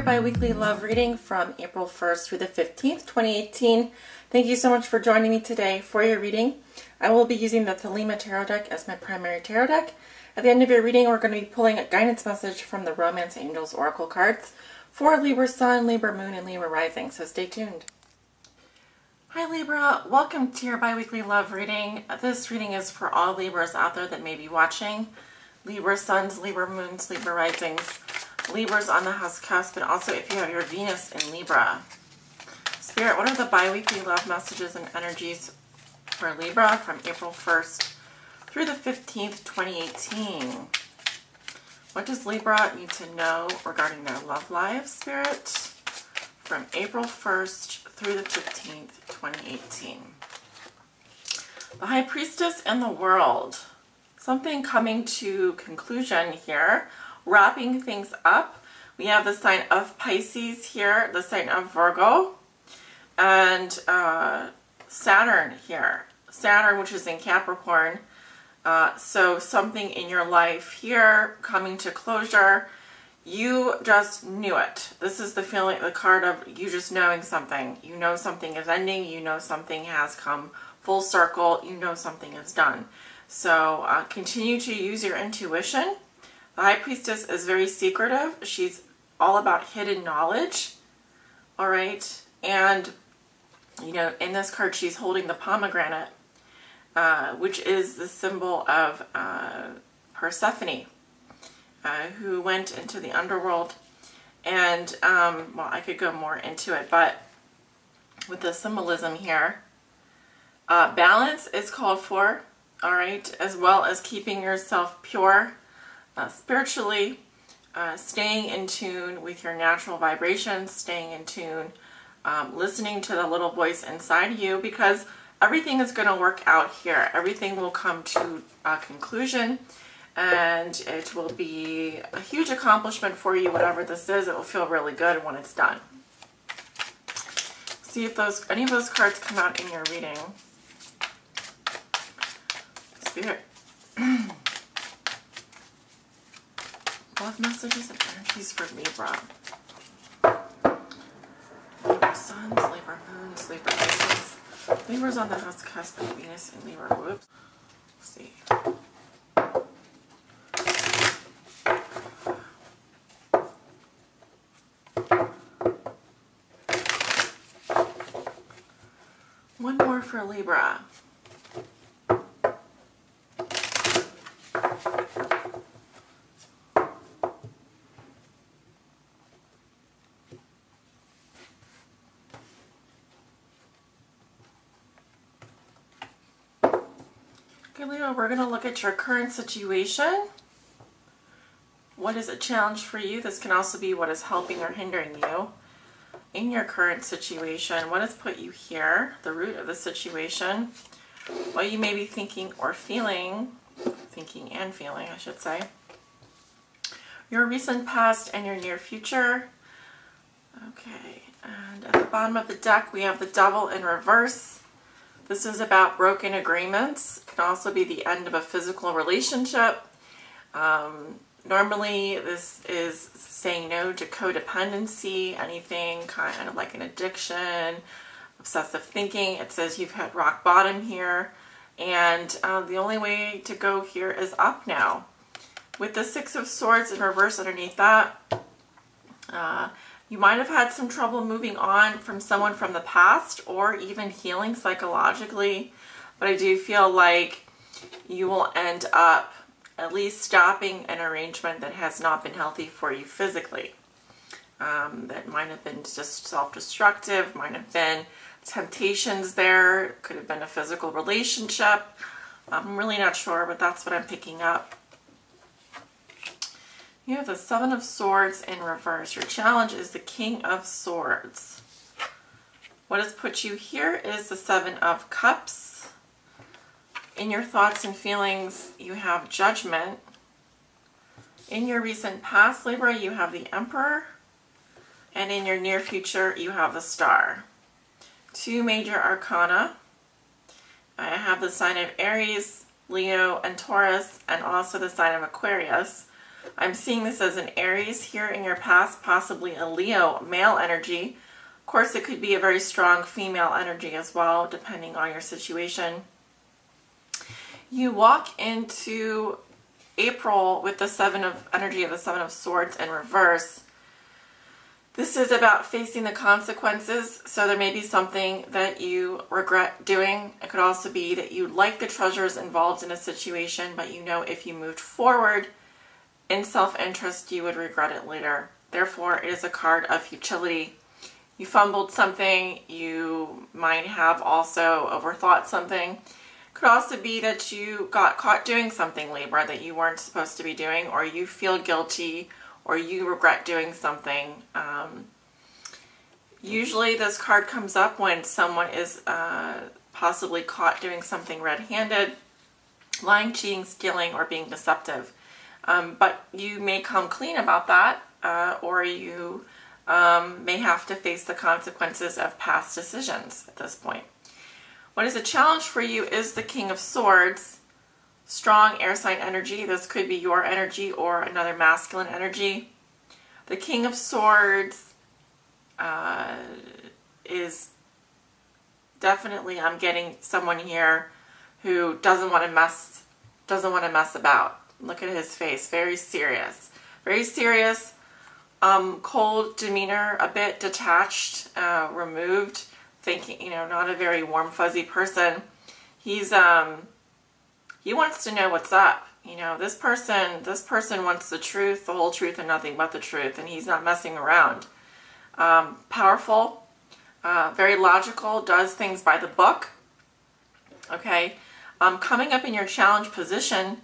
bi-weekly love reading from April 1st through the 15th, 2018. Thank you so much for joining me today for your reading. I will be using the Thelema Tarot deck as my primary tarot deck. At the end of your reading, we're going to be pulling a guidance message from the Romance Angels Oracle cards for Libra Sun, Libra Moon, and Libra Rising, so stay tuned. Hi Libra, welcome to your bi-weekly love reading. This reading is for all Libras out there that may be watching. Libra Suns, Libra Moons, Libra Risings, Libras on the house cusp, and also if you have your Venus in Libra. Spirit, what are the bi-weekly love messages and energies for Libra from April 1st through the 15th, 2018? What does Libra need to know regarding their love life, Spirit, from April 1st through the 15th, 2018? The High Priestess and the World. Something coming to conclusion here. Wrapping things up. We have the sign of Pisces here, the sign of Virgo, and Saturn here. Saturn, which is in Capricorn. So something in your life here coming to closure. You just knew it. This is the feeling, the card of you just knowing something. You know something is ending. You know something has come full circle. You know something is done. So continue to use your intuition. The High Priestess is very secretive. She's all about hidden knowledge. All right. And, you know, in this card, she's holding the pomegranate, which is the symbol of Persephone, who went into the underworld. And, well, I could go more into it, but with the symbolism here, balance is called for, all right, as well as keeping yourself pure. Spiritually, staying in tune with your natural vibrations, staying in tune, listening to the little voice inside you, because everything is going to work out here. Everything will come to a conclusion, and it will be a huge accomplishment for you, whatever this is. It will feel really good when it's done. See if any of those cards come out in your reading. Spirit. Love messages and energies for Libra. Libra Suns, Libra Moons, Libra Risings. Libra's on the house cusp of Venus and Libra. Whoops. Let's see. One more for Libra. Okay, Leo, we're going to look at your current situation. What is a challenge for you? This can also be what is helping or hindering you in your current situation. What has put you here? The root of the situation. What you may be thinking or feeling. Thinking and feeling, I should say. Your recent past and your near future. Okay, and at the bottom of the deck we have the Devil in reverse. This is about broken agreements. It can also be the end of a physical relationship. Normally this is saying no to codependency, anything kind of like an addiction, obsessive thinking. It says you've hit rock bottom here, and the only way to go here is up now. With the Six of Swords in reverse underneath that, you might have had some trouble moving on from someone from the past or even healing psychologically, but I do feel like you will end up at least stopping an arrangement that has not been healthy for you physically. That might have been just self-destructive, might have been temptations there, could have been a physical relationship. I'm really not sure, but that's what I'm picking up. You have the Seven of Swords in reverse. Your challenge is the King of Swords. What has put you here is the Seven of Cups. In your thoughts and feelings, you have Judgment. In your recent past, Libra, you have the Emperor. And in your near future, you have the Star. Two major arcana. I have the sign of Aries, Leo, and Taurus, and also the sign of Aquarius. I'm seeing this as an Aries here in your past, possibly a Leo male energy. Of course, it could be a very strong female energy as well, depending on your situation. You walk into April with the energy of the Seven of Swords in reverse. This is about facing the consequences, so there may be something that you regret doing. It could also be that you like the treasures involved in a situation, but you know if you moved forward in self-interest, you would regret it later. Therefore, it is a card of futility. You fumbled something, you might have also overthought something. Could also be that you got caught doing something, Libra, that you weren't supposed to be doing, or you feel guilty, or you regret doing something. Usually this card comes up when someone is possibly caught doing something red-handed, lying, cheating, stealing, or being deceptive. But you may come clean about that, or you may have to face the consequences of past decisions at this point. What is a challenge for you is the King of Swords, strong air sign energy. This could be your energy or another masculine energy. The King of Swords is definitely, I'm getting someone here who doesn't want to mess about. Look at his face, very serious, cold demeanor, a bit detached, removed, thinking, not a very warm, fuzzy person. He wants to know what's up. This person wants the truth, the whole truth, and nothing but the truth, and he's not messing around. Powerful, very logical, does things by the book. Okay, coming up in your challenge position,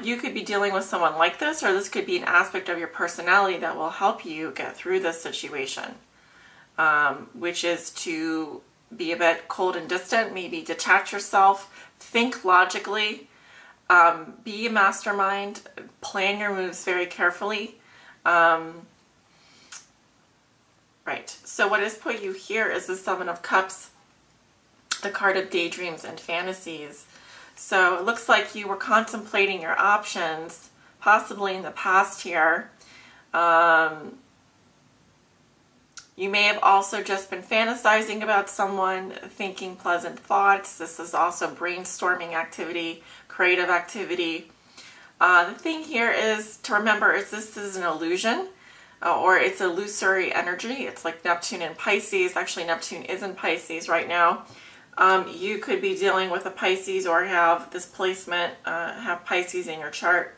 you could be dealing with someone like this, or this could be an aspect of your personality that will help you get through this situation, which is to be a bit cold and distant, maybe detach yourself, think logically, be a mastermind, plan your moves very carefully. Right, so what has put you here is the Seven of Cups, the card of daydreams and fantasies. So it looks like you were contemplating your options, possibly in the past here. You may have also just been fantasizing about someone, thinking pleasant thoughts. This is also brainstorming activity, creative activity. The thing here is to remember is this is an illusion, or it's illusory energy. It's like Neptune in Pisces. Actually, Neptune is in Pisces right now. You could be dealing with a Pisces or have this placement, have Pisces in your chart.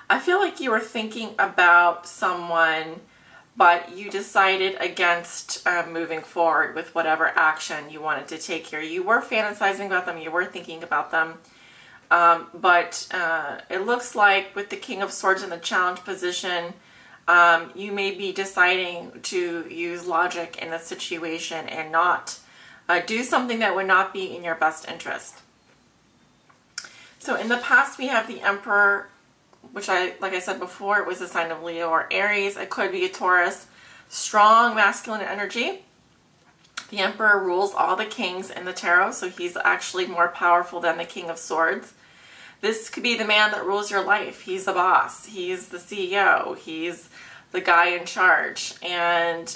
I feel like you were thinking about someone, but you decided against moving forward with whatever action you wanted to take here. You were fantasizing about them, you were thinking about them, but it looks like with the King of Swords in the challenge position, you may be deciding to use logic in the situation and not do something that would not be in your best interest. So in the past we have the Emperor, which like I said before, it was a sign of Leo or Aries. It could be a Taurus. Strong masculine energy. The Emperor rules all the kings in the tarot, so he's actually more powerful than the King of Swords. This could be the man that rules your life. He's the boss. He's the CEO. He's the guy in charge. And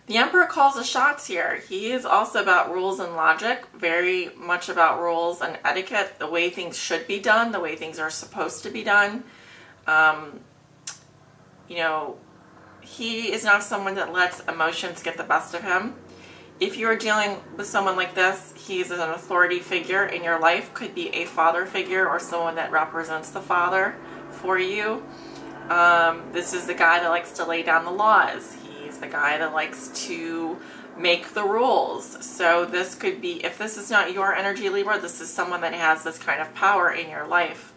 the Emperor calls the shots here. He is also about rules and logic, very much about rules and etiquette, the way things should be done, the way things are supposed to be done. He is not someone that lets emotions get the best of him. If you are dealing with someone like this, he's an authority figure in your life, could be a father figure or someone that represents the father for you. This is the guy that likes to lay down the laws. He's the guy that likes to make the rules. So this could be, if this is not your energy, Libra, this is someone that has this kind of power in your life.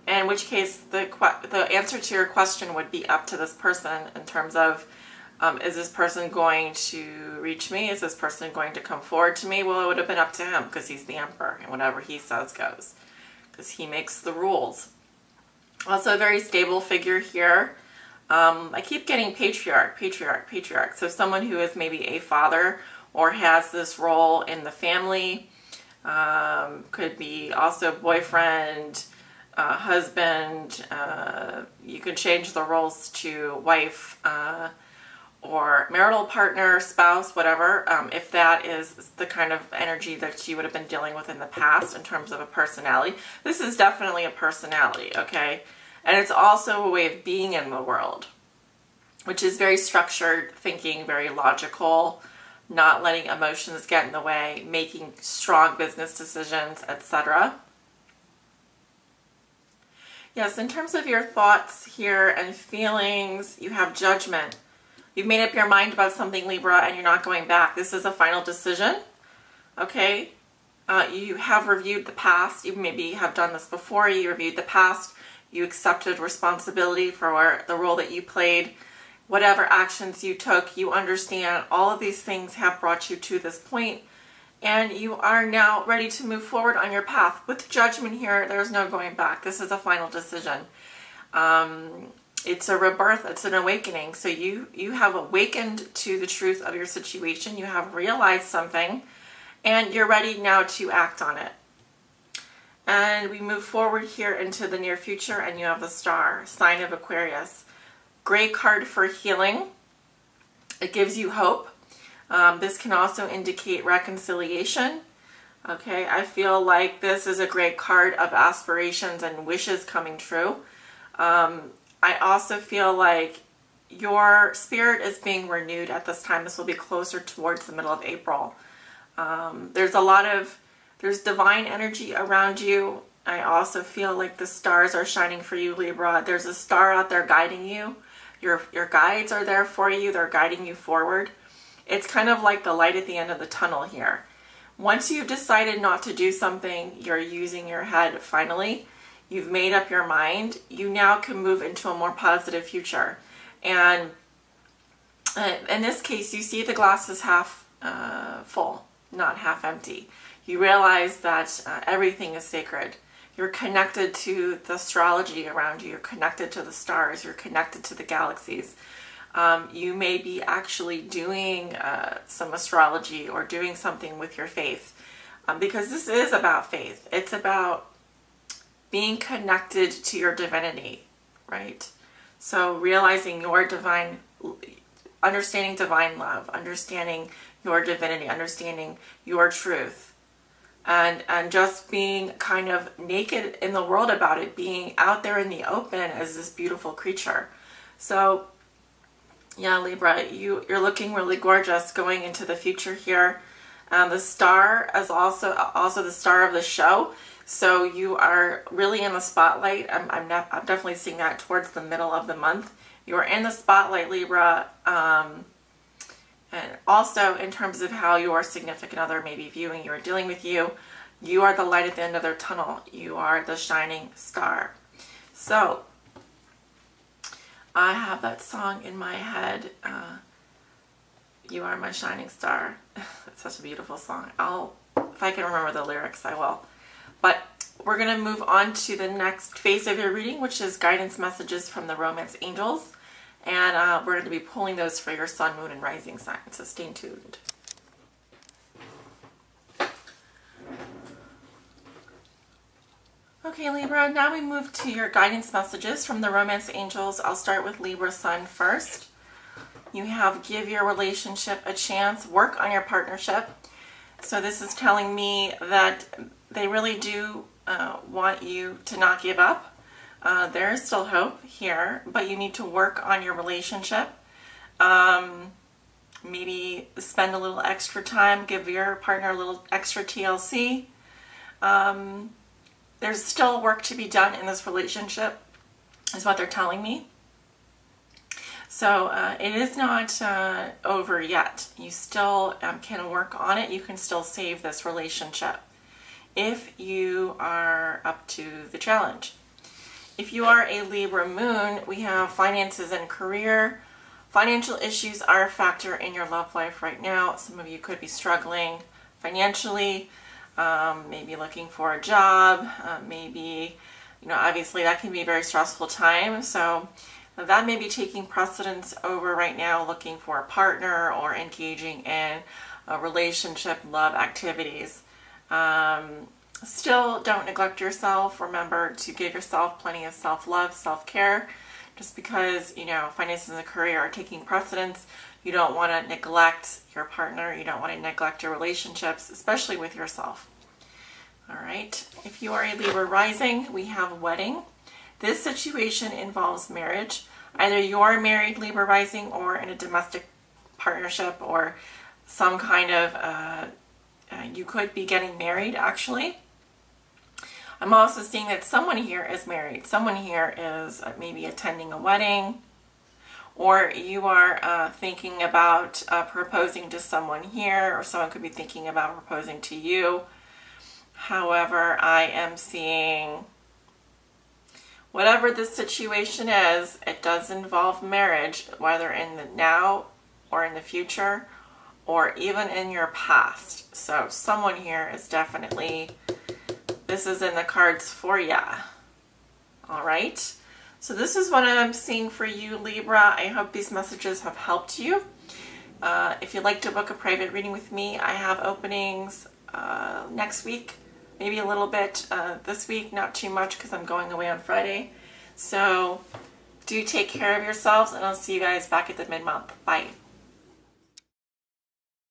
In which case, the answer to your question would be up to this person in terms of, is this person going to reach me? Is this person going to come forward to me? Well, it would have been up to him because he's the Emperor, and whatever he says goes, because he makes the rules. Also a very stable figure here. I keep getting patriarch. So someone who is maybe a father or has this role in the family. Could be also boyfriend, husband. You could change the roles to wife, or marital partner, spouse, whatever, if that is the kind of energy that you would have been dealing with in the past in terms of a personality. This is definitely a personality, okay? And it's also a way of being in the world, which is very structured thinking, very logical, not letting emotions get in the way, making strong business decisions, etc. Yes, in terms of your thoughts here and feelings, you have judgment. You've made up your mind about something, Libra, and you're not going back. This is a final decision, okay? You have reviewed the past. You maybe have done this before. You reviewed the past. You accepted responsibility for the role that you played. Whatever actions you took, you understand all of these things have brought you to this point, and you are now ready to move forward on your path. With judgment here, there's no going back. This is a final decision. It's a rebirth, it's an awakening. So you have awakened to the truth of your situation. You have realized something, and you're ready now to act on it. And we move forward here into the near future, and you have the star, sign of Aquarius. Great card for healing. It gives you hope. This can also indicate reconciliation. Okay, I feel like this is a great card of aspirations and wishes coming true. I also feel like your spirit is being renewed at this time. This will be closer towards the middle of April. There's divine energy around you. I also feel like the stars are shining for you, Libra. There's a star out there guiding you. Your guides are there for you. They're guiding you forward. It's kind of like the light at the end of the tunnel here. Once you've decided not to do something, you're using your head finally. You've made up your mind. You now can move into a more positive future. And in this case, you see the glass is half full, not half empty. You realize that everything is sacred. You're connected to the astrology around you. You're connected to the stars. You're connected to the galaxies. You may be actually doing some astrology or doing something with your faith, because this is about faith. It's about being connected to your divinity, right? So realizing your divine, understanding divine love, understanding your divinity, understanding your truth, and just being kind of naked in the world about it, being out there in the open as this beautiful creature. So yeah, Libra, you're looking really gorgeous going into the future here. The star is also the star of the show. So you are really in the spotlight. I'm definitely seeing that towards the middle of the month. You're in the spotlight, Libra. And also in terms of how your significant other may be viewing you or dealing with you, you are the light at the end of their tunnel. You are the shining star. So I have that song in my head. You are my shining star. It's such a beautiful song. If I can remember the lyrics, I will. But we're going to move on to the next phase of your reading, which is guidance messages from the romance angels. And we're going to be pulling those for your sun, moon, and rising sign. So stay tuned. Okay, Libra, now we move to your guidance messages from the romance angels. I'll start with Libra sun first. You have give your relationship a chance, work on your partnership. So this is telling me that they really do want you to not give up. There is still hope here, but you need to work on your relationship. Maybe spend a little extra time, give your partner a little extra TLC. There's still work to be done in this relationship, is what they're telling me. So it is not over yet. You still can work on it. You can still save this relationship if you are up to the challenge. If you are a Libra moon, we have finances and career. Financial issues are a factor in your love life right now. Some of you could be struggling financially, maybe looking for a job, maybe, obviously that can be a very stressful time. So that may be taking precedence over right now looking for a partner or engaging in a relationship, love activities. Still, don't neglect yourself. Remember to give yourself plenty of self-love, self-care. Just because, you know, finances and career are taking precedence, you don't want to neglect your partner. You don't want to neglect your relationships, especially with yourself. All right. If you are a Libra rising, we have wedding. This situation involves marriage. Either you are married, Libra rising, or in a domestic partnership, or some kind of, you could be getting married, actually. I'm also seeing that someone here is married. Someone here is maybe attending a wedding, or you are thinking about proposing to someone here, or someone could be thinking about proposing to you. However, I am seeing whatever the situation is, it does involve marriage, whether in the now or in the future, or even in your past. So someone here is definitely, this is in the cards for ya. All right. So this is what I'm seeing for you, Libra. I hope these messages have helped you. If you'd like to book a private reading with me, I have openings next week, maybe a little bit this week, not too much because I'm going away on Friday. So do take care of yourselves, and I'll see you guys back at the mid-month. Bye.